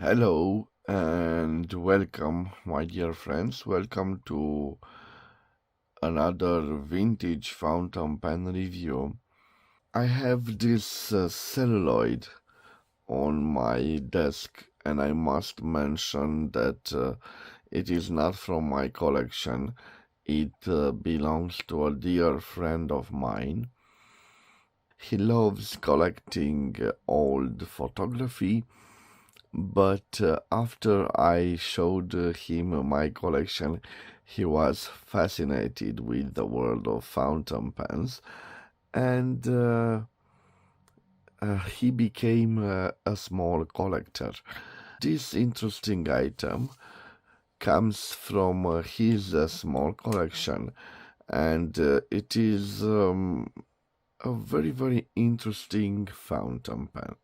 Hello and welcome, my dear friends. Welcome to another vintage fountain pen review. I have this celluloid on my desk, and I must mention that it is not from my collection. It belongs to a dear friend of mine. He loves collecting old photography. But after I showed him my collection, he was fascinated with the world of fountain pens, and he became a small collector. This interesting item comes from his small collection, and it is a very, very interesting fountain pen.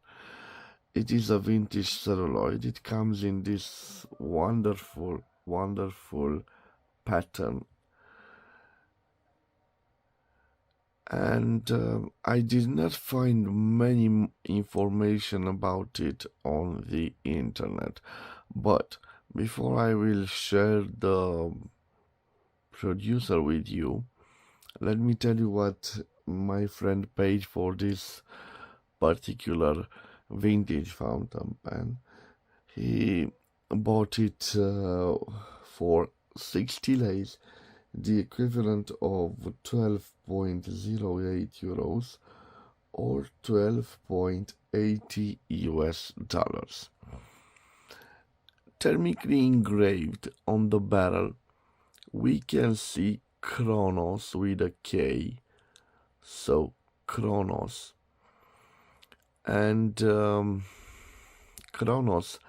It is a vintage celluloid. It comes in this wonderful, wonderful pattern. And I did not find many information about it on the internet. But before I will share the producer with you, let me tell you what my friend paid for this particular vintage fountain pen. He bought it for 60 lays, the equivalent of 12.08 euros or 12.80 US dollars. Thermically engraved on the barrel, we can see KRONOS with a K, so KRONOS. And KRONOS,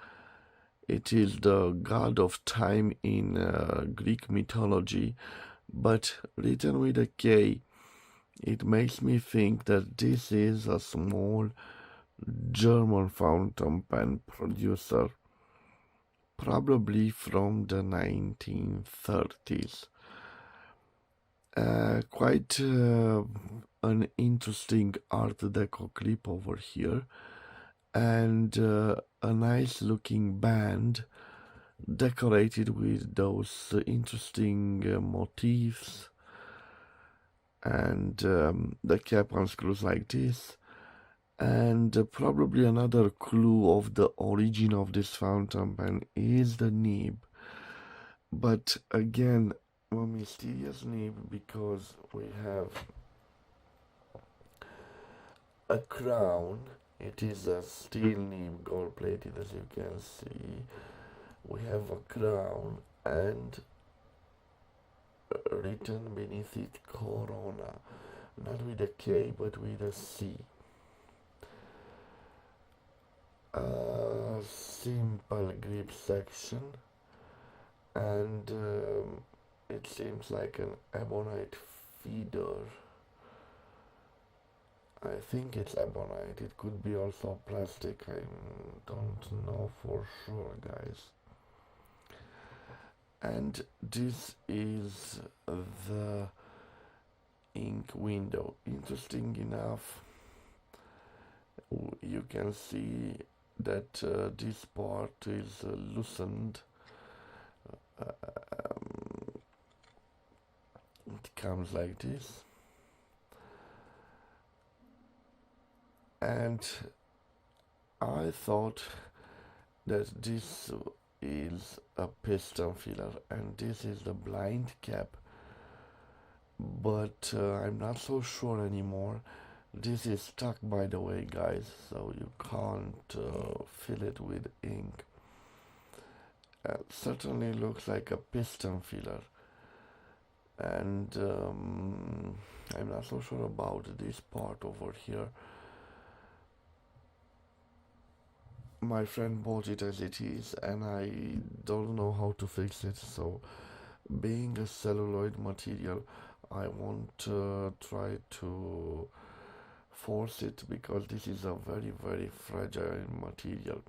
it is the god of time in Greek mythology, but written with a K, it makes me think that this is a small German fountain pen producer, probably from the 1930s. Quite an interesting Art Deco clip over here, and a nice looking band decorated with those interesting motifs, and the cap unscrews like this, and probably another clue of the origin of this fountain pen is the nib, but again a mysterious nib because we have a crown. It is a steel nib, gold plated, as you can see. We have a crown and written beneath it Corona, not with a K but with a C. A simple grip section, and it seems like an ebonite feeder. I think it's ebonite. It could be also plastic. I don't know for sure, guys. And this is the ink window. Interesting enough, you can see that this part is loosened. It comes like this, and I thought that this is a piston filler and this is the blind cap, but I'm not so sure anymore. This is stuck, by the way, guys, so you can't fill it with ink. Certainly looks like a piston filler, and I'm not so sure about this part over here. My friend bought it as it is, and I don't know how to fix it, so being a celluloid material, I won't try to force it because this is a very, very fragile material.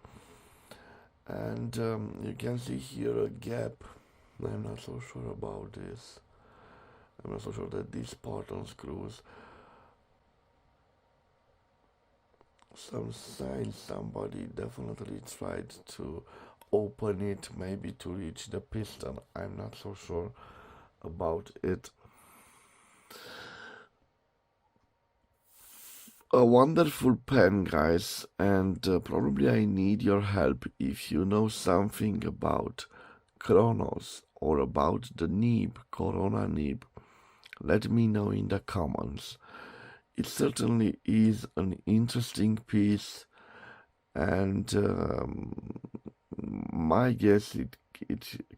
And you can see here a gap. I'm not so sure about this. I'm not so sure that this part unscrews. some signs somebody definitely tried to open it, maybe to reach the piston. I'm not so sure about it. A wonderful pen, guys, and probably I need your help if you know something about KRONOS or about the nib, Corona nib. Let me know in the comments. It certainly is an interesting piece, and my guess it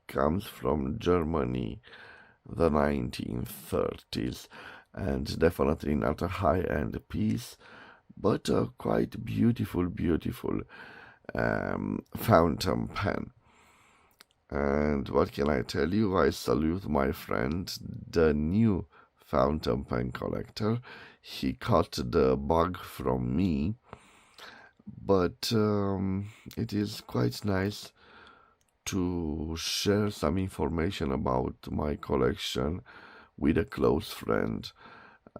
comes from Germany, the 1930s, and definitely not a high-end piece, but a quite beautiful fountain pen. And what can I tell you? I salute my friend, the new fountain pen collector. He caught the bug from me, but it is quite nice to share some information about my collection with a close friend.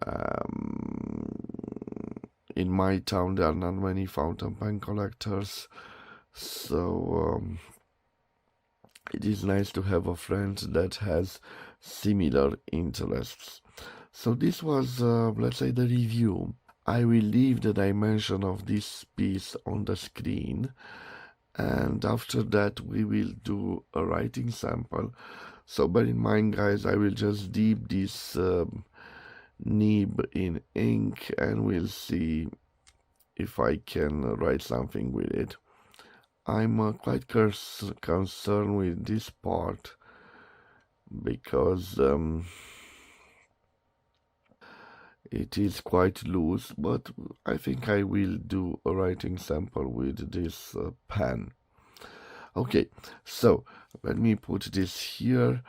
Um, in my town, there are not many fountain pen collectors, so it is nice to have a friend that has similar interests. So this was, let's say, the review. I will leave the dimension of this piece on the screen, and after that we will do a writing sample. So bear in mind, guys, I will just dip this nib in ink and we'll see if I can write something with it. I'm quite concerned with this part because it is quite loose, but I think I will do a writing sample with this pen. Okay, so let me put this here.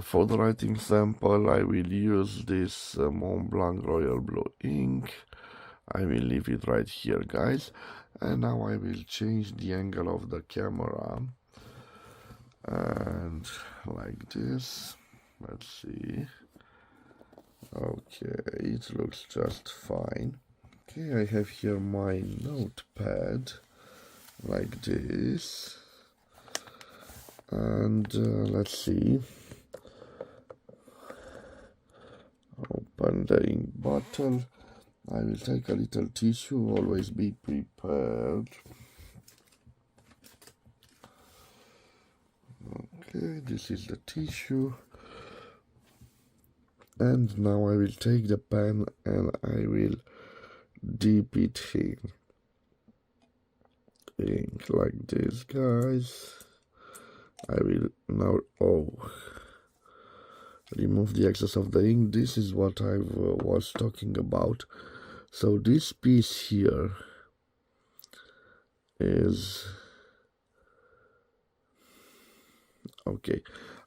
For the writing sample, I will use this Mont Blanc Royal Blue ink. I will leave it right here, guys. And now I will change the angle of the camera. And like this. Let's see. Okay, it looks just fine. Okay, I have here my notepad, like this. And let's see. Open the ink bottle. I will take a little tissue, always be prepared. Okay, this is the tissue. And now I will take the pen and I will dip it in ink like this, guys. I will now, remove the excess of the ink. This is what I was talking about. So this piece here is, okay,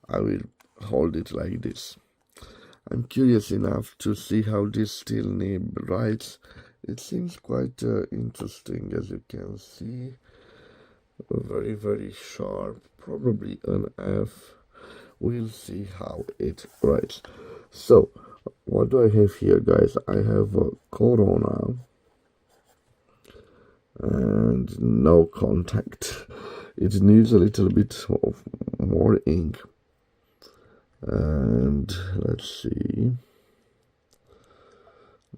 I will hold it like this. I'm curious enough to see how this steel nib writes. It seems quite interesting, as you can see. Very sharp, probably an F. We'll see how it writes. So, what do I have here, guys? I have a Corona and no contact. It needs a little bit of more ink. And let's see,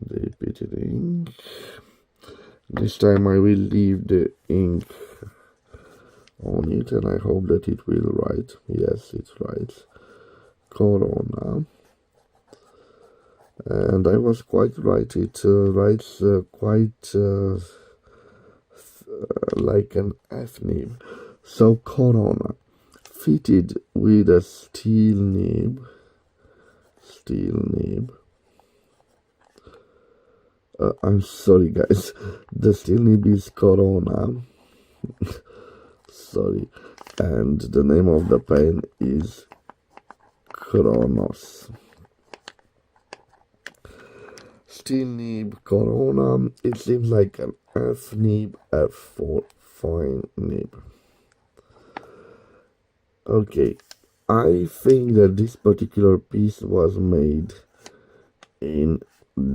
dip it in ink. This time I will leave the ink on it and I hope that it will write. Yes, it writes Corona. And I was quite right, it writes quite like an F nib. So Corona, fitted with a steel nib. I'm sorry, guys. The steel nib is Corona. Sorry. And the name of the pen is KRONOS. Steel nib, Corona. It seems like an F nib, F for fine nib. Okay, I think that this particular piece was made in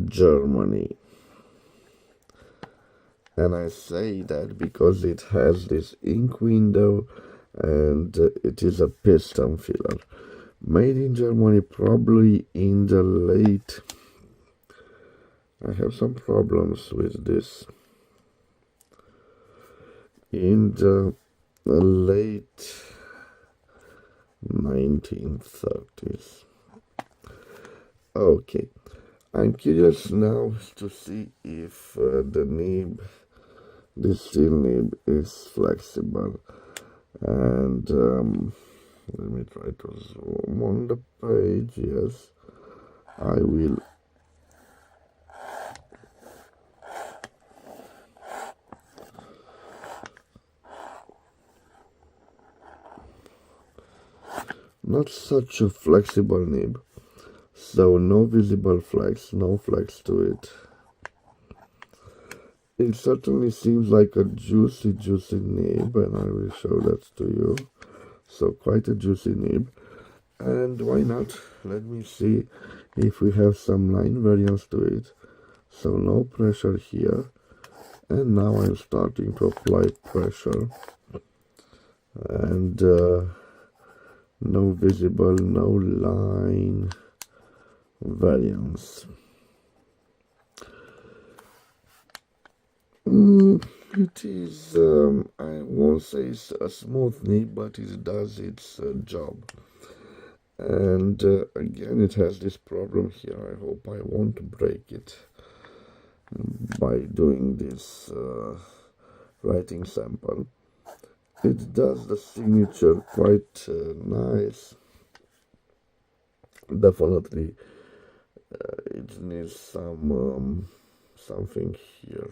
Germany. And I say that because it has this ink window and it is a piston filler. Made in Germany, probably in the late... I have some problems with this. In the late 1930s. Okay, I'm curious now to see if the nib, this steel nib, is flexible. And let me try to zoom on the page. Yes, I will. Not such a flexible nib, so no visible flex, no flex to it. It certainly seems like a juicy nib, and I will show that to you. So quite a juicy nib. And why not? Let me see if we have some line variance to it. So no pressure here. And now I'm starting to apply pressure. And no visible, no line variance. It is, I won't say it's a smooth nib, but it does its job. And again, it has this problem here. I hope I won't break it by doing this writing sample. It does the signature quite nice. Definitely, it needs some something here.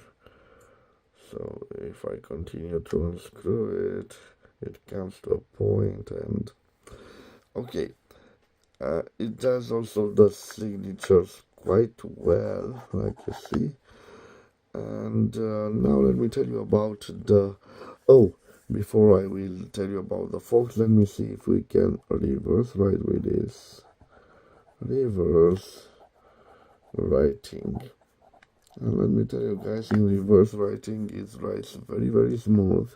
So if I continue to unscrew it, it comes to a point, and okay, it does also the signatures quite well, like you see. And now let me tell you about the... Oh, before I will tell you about the forks, let me see if we can reverse write with this. Reverse writing. And let me tell you guys, in reverse writing, it writes very smooth.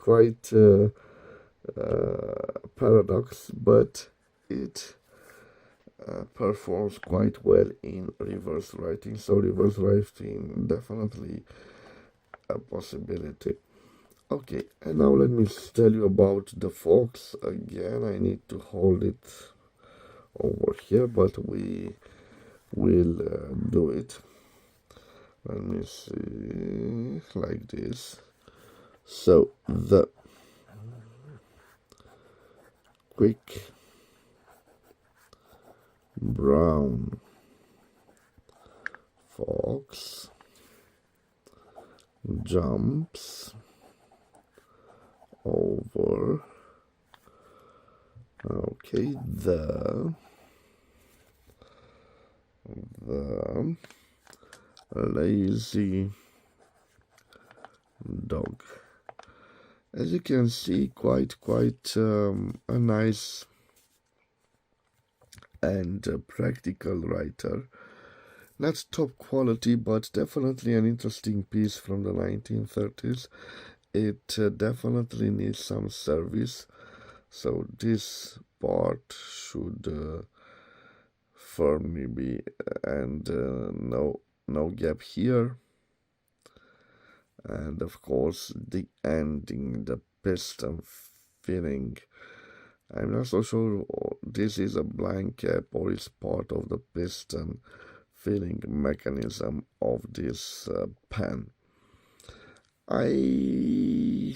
Quite paradox, but it performs quite well in reverse writing. So reverse writing definitely a possibility. Okay, and now let me tell you about the forks. Again, I need to hold it over here, but we will do it. Let me see, like this. So the quick brown fox jumps over, okay, the lazy dog. As you can see, quite a nice and practical writer. Not top quality, but definitely an interesting piece from the 1930s. It definitely needs some service, so this part should firmly be, and no gap here. And of course the ending, the piston filling. I'm not so sure this is a blank cap or is part of the piston filling mechanism of this pen. I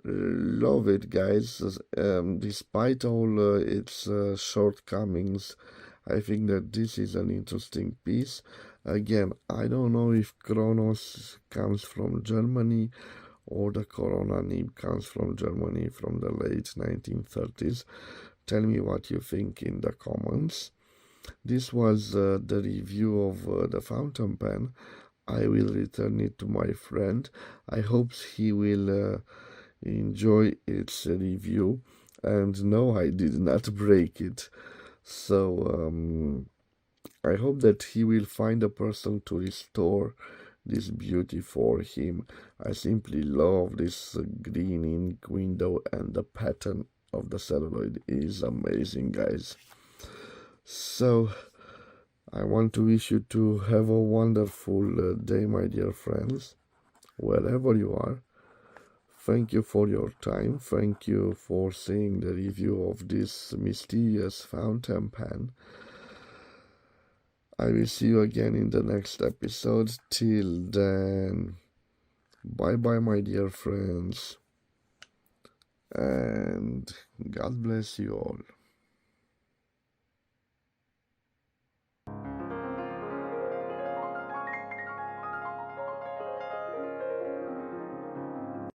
love it, guys. Despite all its shortcomings, I think that this is an interesting piece. Again, I don't know if KRONOS comes from Germany or the Corona nib comes from Germany from the late 1930s. Tell me what you think in the comments. This was the review of the fountain pen. I will return it to my friend. I hope he will enjoy its review. And no, I did not break it. So I hope that he will find a person to restore this beauty for him. I simply love this green ink window, and the pattern of the celluloid is amazing, guys. So I want to wish you to have a wonderful day, my dear friends, wherever you are. Thank you for your time. Thank you for seeing the review of this mysterious fountain pen. I will see you again in the next episode. Till then, bye bye, my dear friends, and God bless you all.